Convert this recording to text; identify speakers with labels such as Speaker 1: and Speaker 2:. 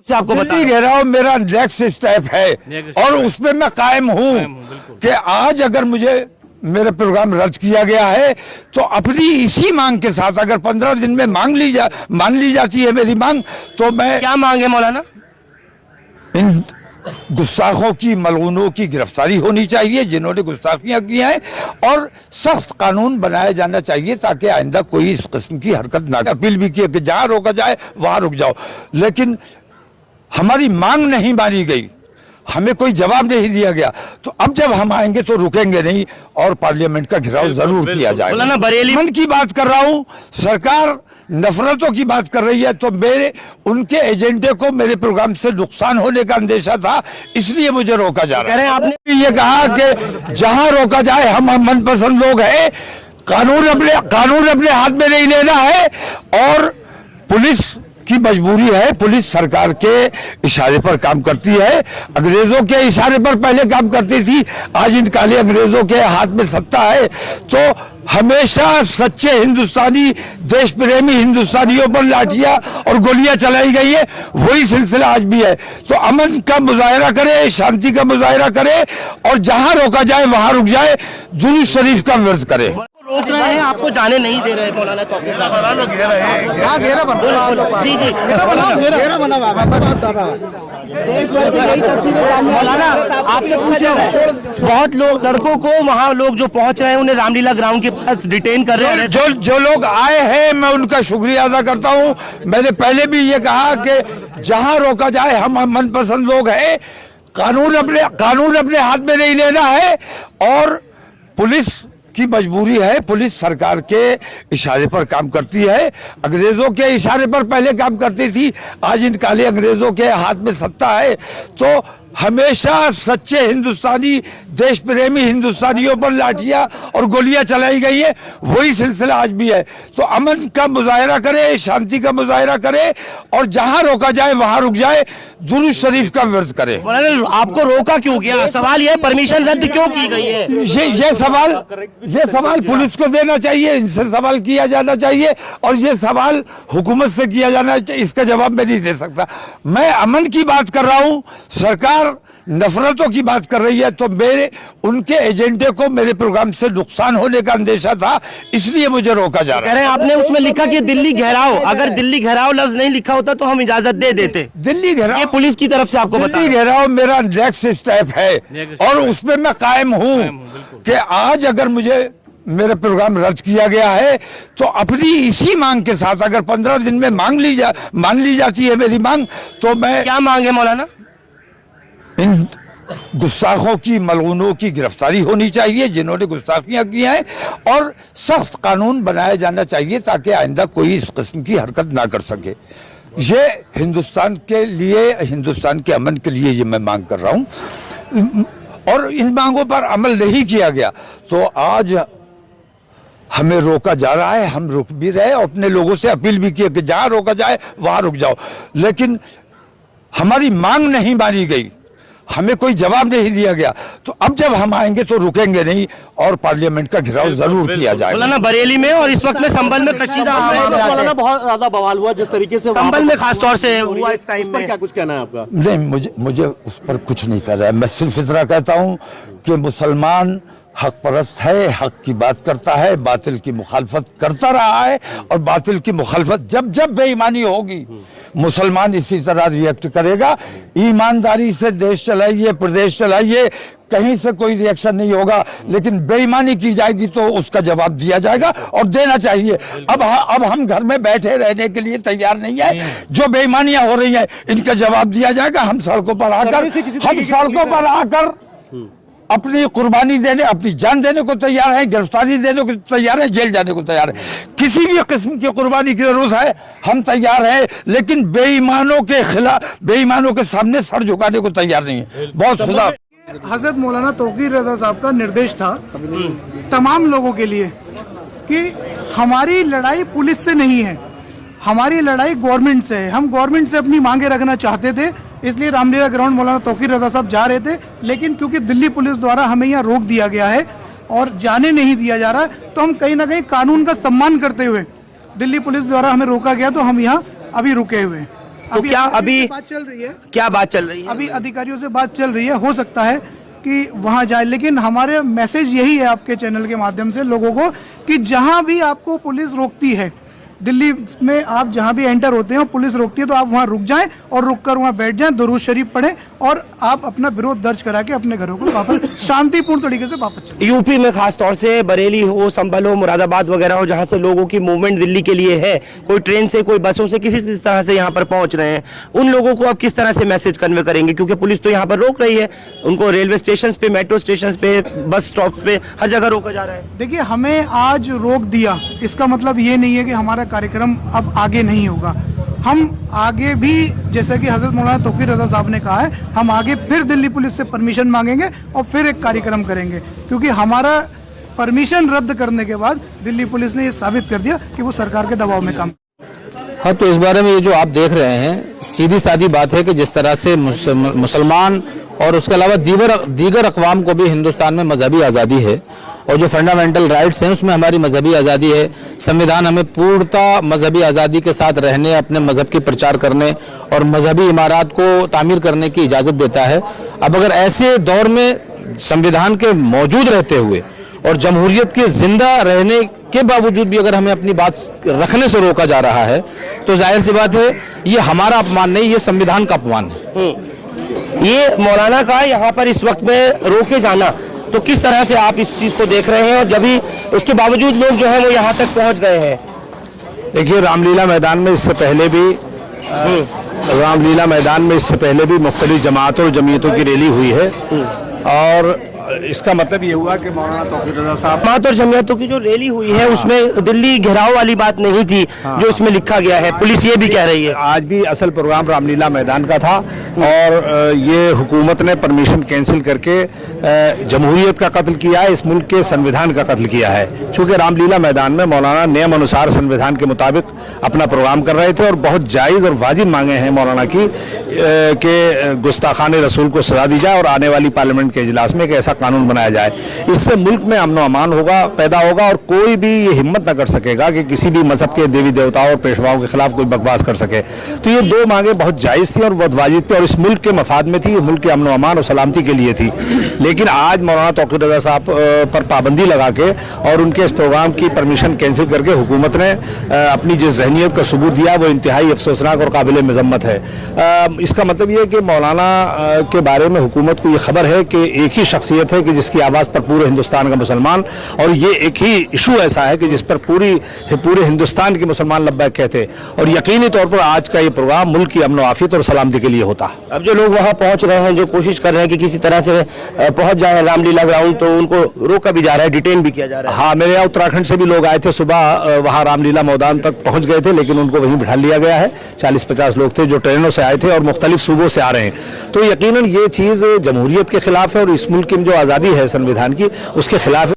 Speaker 1: से आपको बता
Speaker 2: घेराव मेरा नेक्स्ट स्टेप है और उसपे मैं कायम हूँ कि आज अगर मुझे मेरा प्रोग्राम रद्द किया गया है तो अपनी इसी मांग के साथ अगर 15 दिन में मान ली जाती है मेरी मांग, तो मैं
Speaker 1: क्या मांगे मौलाना?
Speaker 2: इन गुस्ताखों की, मलऊनों की गिरफ्तारी होनी चाहिए जिन्होंने गुस्ताखियां की हैं, और सख्त कानून बनाया जाना चाहिए ताकि आइंदा कोई इस किस्म की हरकत ना। अपील भी की कि जहां रोका जाए वहां रुक जाओ, लेकिन हमारी मांग नहीं मानी गई, हमें कोई जवाब नहीं दिया गया। तो अब जब हम आएंगे तो रुकेंगे नहीं और पार्लियामेंट का घेराव जरूर किया जाएगा।
Speaker 1: मौलाना बरेली
Speaker 2: मन की बात कर रहा हूं, सरकार नफरतों की बात कर रही है, तो मेरे उनके एजेंडे को मेरे प्रोग्राम से नुकसान होने का अंदेशा था, इसलिए मुझे रोका जा रहा है। आपने ये कहा कि जहां रोका जाए, हम मनपसंद लोग हैं, कानून अपने हाथ में नहीं लेना है और पुलिस की मजबूरी है। पुलिस सरकार के इशारे पर काम करती है, अंग्रेजों के इशारे पर पहले काम करती थी, आज इन काले अंग्रेजों के हाथ में सत्ता है। तो हमेशा सच्चे हिंदुस्तानी, देश प्रेमी हिंदुस्तानियों पर लाठियां और गोलियां चलाई गई है, वही सिलसिला आज भी है। तो अमन का मुजाहरा करे, शांति का मुजाहरा करे और जहां रोका जाए वहां रुक जाए, दुरूद शरीफ का वर्द करे।
Speaker 1: रोक रहे हैं, आपको जाने नहीं दे रहे मौलाना तौकीर साहब।
Speaker 3: घेरा बना,
Speaker 1: जी जी
Speaker 3: घेरा बना
Speaker 1: मौलाना आपसे पूछ रहे हैं, बहुत लोग लड़कों को वहाँ लोग जो पहुंच रहे हैं उन्हें रामलीला ग्राउंड के पास डिटेन कर रहे हैं।
Speaker 2: जो लोग आए हैं मैं उनका शुक्रिया अदा करता हूं। मैंने पहले भी ये कहा कि जहां रोका जाए, हम मनपसंद लोग हैं, कानून अपने हाथ में नहीं लेना है और पुलिस की मजबूरी है। पुलिस सरकार के इशारे पर काम करती है, अंग्रेजों के इशारे पर पहले काम करती थी, आज इन काले अंग्रेजों के हाथ में सत्ता है। तो हमेशा सच्चे हिंदुस्तानी, देश प्रेमी हिंदुस्तानियों पर लाठियां और गोलियां चलाई गई है, वही सिलसिला आज भी है। तो अमन का मुजाहरा करे, शांति का मुजाहरा करे और जहां रोका जाए वहां रुक जाए, दुरूद शरीफ का वर्द करे।
Speaker 1: आपको रोका क्यों गया? सवाल ये परमिशन रद्द क्यों की गई है?
Speaker 2: ये सवाल पुलिस को देना चाहिए, इनसे सवाल किया जाना चाहिए और ये सवाल हुकूमत से किया जाना चाहिए। इसका जवाब मैं नहीं दे सकता। मैं अमन की बात कर रहा हूं, सरकार नफरतों की बात कर रही है, तो मेरे उनके एजेंडे को मेरे प्रोग्राम से नुकसान होने का अंदेशा था, इसलिए मुझे रोका जा रहा है।
Speaker 1: आपने उसमें लिखा कि दिल्ली घेराव, अगर दिल्ली घेराव लफ्ज नहीं लिखा होता तो हम इजाजत दे देते।
Speaker 2: दिल्ली घेराव
Speaker 1: ये पुलिस की तरफ से आपको बता,
Speaker 2: दिल्ली घेराव मेरा नेक्स्ट स्टेप है और उसपे मैं कायम हूँ कि आज अगर मुझे मेरा प्रोग्राम रद्द किया गया है तो अपनी इसी मांग के साथ अगर 15 दिन में मान ली जाती है मेरी मांग, तो मैं
Speaker 1: क्या मांगे मौलाना?
Speaker 2: इन गुस्ताखों की, मलऊनों की गिरफ्तारी होनी चाहिए जिन्होंने गुस्ताखियां की हैं और सख्त कानून बनाया जाना चाहिए ताकि आइंदा कोई इस किस्म की हरकत ना कर सके। ये हिंदुस्तान के लिए, हिंदुस्तान के अमन के लिए ये मैं मांग कर रहा हूं और इन मांगों पर अमल नहीं किया गया तो आज हमें रोका जा रहा है। हम रुक भी रहे और अपने लोगों से अपील भी की कि जहां रोका जाए वहां रुक जाओ, लेकिन हमारी मांग नहीं मानी गई, हमें कोई जवाब नहीं दिया गया। तो अब जब हम आएंगे तो रुकेंगे नहीं और पार्लियामेंट का घेराव जरूर किया जाएगा।
Speaker 1: मौलाना बरेली में और इस वक्त में संभल में कशीदा
Speaker 3: मौलाना बहुत ज्यादा बवाल हुआ जिस तरीके से
Speaker 1: संभल में खासतौर से हुआ इस टाइम में,
Speaker 3: क्या कुछ कहना है आपका?
Speaker 2: नहीं, मुझे उस पर कुछ नहीं कर रहा है। मैं सिर्फ इतना कहता हूं कि मुसलमान हक परस्त है, हक की बात करता है, बातिल की मुखालफत करता रहा है और बातिल की मुखालफत जब बेईमानी होगी मुसलमान इसी तरह रिएक्ट करेगा। ईमानदारी से देश चलाइए, प्रदेश चलाइए, कहीं से कोई रिएक्शन नहीं होगा, लेकिन बेईमानी की जाएगी तो उसका जवाब दिया जाएगा और देना चाहिए। अब हम घर में बैठे रहने के लिए तैयार नहीं है। जो बेईमानियां हो रही हैं इनका जवाब दिया जाएगा। हम सड़कों पर आकर अपनी कुर्बानी देने, अपनी जान देने को तैयार है, गिरफ्तारी देने को तैयार है, जेल जाने को तैयार है। किसी भी किस्म की कुर्बानी की जरूरत है, हम तैयार हैं, लेकिन बेईमानों के खिलाफ, बेईमानों के सामने सर झुकाने को तैयार नहीं है। बहुत खुदा।
Speaker 4: हजरत मौलाना तौकीर रजा साहब का निर्देश था तमाम लोगों के लिए कि हमारी लड़ाई पुलिस से नहीं है, हमारी लड़ाई गवर्नमेंट से है। हम गवर्नमेंट से अपनी मांगे रखना चाहते थे, इसलिए रामलीला ग्राउंड मौलाना तौकीर रजा साहब जा रहे थे, लेकिन क्योंकि दिल्ली पुलिस द्वारा हमें यहाँ रोक दिया गया है और जाने नहीं दिया जा रहा, तो हम कहीं ना कहीं कानून का सम्मान करते हुए, दिल्ली पुलिस द्वारा हमें रोका गया तो हम यहाँ अभी रुके हुए हैं।
Speaker 1: तो क्या अभी
Speaker 4: बात चल रही है,
Speaker 1: क्या बात चल रही है?
Speaker 4: अभी अधिकारियों से बात चल रही है, हो सकता है कि वहां जाए, लेकिन हमारे मैसेज यही है आपके चैनल के माध्यम से लोगों को कि जहां भी आपको पुलिस रोकती है, दिल्ली में आप जहां भी एंटर होते हैं पुलिस रोकती है, तो आप वहां रुक जाएं और रुककर वहां बैठ जाएं, दुरूद शरीफ पढ़ें और आप अपना विरोध दर्ज करा के अपने घरों को वापस शांतिपूर्ण तरीके से वापस चलें।
Speaker 1: यूपी में खास तौर से बरेली हो, संभल हो, मुरादाबाद वगैरह हो, जहां से लोगों की मूवमेंट दिल्ली के लिए है, कोई ट्रेन से, कोई बसों से, किसी तरह से यहाँ पर पहुंच रहे हैं, उन लोगों को आप किस तरह से मैसेज कन्वे करेंगे? क्योंकि पुलिस तो यहाँ पर रोक रही है उनको, रेलवे स्टेशन पे, मेट्रो स्टेशन पे, बस स्टॉप पे, हर जगह रोका जा रहा है।
Speaker 4: देखिए, हमें आज रोक दिया, इसका मतलब ये नहीं है कि हमारा कार्यक्रम अब आगे नहीं होगा। हम आगे भी, जैसा कि हजरत मौलाना तौकीर रजा साहब ने कहा है, हम आगे फिर दिल्ली पुलिस से परमिशन मांगेंगे और फिर एक कार्यक्रम करेंगे, क्योंकि हमारा परमिशन रद्द करने के बाद दिल्ली पुलिस ने ये साबित कर दिया कि वो सरकार के दबाव में काम।
Speaker 5: हाँ, तो इस बारे में ये जो आप देख रहे हैं, सीधी सादी बात है कि जिस तरह से मुसलमान और उसके अलावा दीगर अक़वाम को भी हिंदुस्तान में मजहबी आज़ादी है और जो फंडामेंटल राइट्स हैं उसमें हमारी मजहबी आज़ादी है। संविधान हमें पूर्णतः मजहबी आज़ादी के साथ रहने, अपने मजहब के प्रचार करने और मजहबी इमारत को तामीर करने की इजाज़त देता है। अब अगर ऐसे दौर में संविधान के मौजूद रहते हुए और जमहूरियत के जिंदा रहने के बावजूद भी अगर हमें अपनी बात रखने से रोका जा रहा है, तो जाहिर सी बात है ये हमारा अपमान नहीं, ये संविधान का अपमान है।
Speaker 1: ये मौलाना का यहाँ पर इस वक्त में रोके जाना, तो किस तरह से आप इस चीज को देख रहे हैं? और जब भी उसके बावजूद लोग जो है वो यहाँ तक पहुँच गए हैं।
Speaker 6: देखिए, रामलीला मैदान में इससे पहले भी मुख्तलिफ जमातों और जमीयतों की रैली हुई है और इसका मतलब ये हुआ कि मौलाना तौकीर रजा साहब
Speaker 1: जमात और जमीयतों की जो रैली हुई है उसमें दिल्ली घेराव वाली बात नहीं थी जो इसमें लिखा गया है, पुलिस ये भी कह रही है।
Speaker 6: आज भी असल प्रोग्राम रामलीला मैदान का था और ये हुकूमत ने परमिशन कैंसिल करके जमहूरियत का कत्ल किया है, इस मुल्क के संविधान का कत्ल किया है। चूँकि रामलीला मैदान में मौलाना नियम अनुसार संविधान के मुताबिक अपना प्रोग्राम कर रहे थे और बहुत जायज़ और वाजिब मांगे हैं मौलाना की कि गुस्ताखान रसूल को सजा दी जाए और आने वाली पार्लियामेंट के इजलास में एक ऐसा कानून बनाया जाए। इससे मुल्क में अमन व अमान होगा, पैदा होगा और कोई भी ये हिम्मत न कर सकेगा कि किसी भी मजहब के देवी देवताओं और पेशवाओं के खिलाफ कोई बकवास कर सके। तो ये दो मांगे बहुत जायज़ थी और बहुत वाजिब थी और इस मुल्क के मफाद में थी, मुल्क के अमन व अमान और सलामती के लिए थी। लेकिन आज मौलाना तौकीर रजा साहब पर पाबंदी लगा के और उनके इस प्रोग्राम की परमिशन कैंसिल करके हुकूमत ने अपनी जिस जहनीत का सबूत दिया वो इंतहाई अफसोसनाक और काबिल मजम्मत है। इसका मतलब ये है कि मौलाना के बारे में हुकूमत को ये खबर है कि एक ही शख्सियत है कि जिसकी आवाज़ पर पूरे हिंदुस्तान का मुसलमान, और ये एक ही इशू ऐसा है कि जिस पर पूरे हिंदुस्तान के मुसलमान लब्बैक कहते, और यकीनी तौर पर आज का ये प्रोग्राम मुल्क की अमन आफियत और सलामती के लिए होता।
Speaker 1: अब जो लोग वहाँ पहुँच रहे हैं, जो कोशिश कर रहे हैं कि किसी तरह से पहुँच जाए रामलीला ग्राउंड, तो उनको रोका भी जा रहा है, डिटेन भी किया जा रहा है।
Speaker 6: हाँ, मेरे यहाँ उत्तराखंड से भी लोग आए थे, सुबह वहाँ रामलीला मैदान तक पहुँच गए थे, लेकिन उनको वहीं बिठा लिया गया है। 40-50 लोग थे जो ट्रेनों से आए थे और मुख्तलिफ सूबों से आ रहे हैं। तो यकीनन ये चीज़ जमहूरियत के खिलाफ है और इस मुल्क की जो आज़ादी है संविधान की, उसके खिलाफ है।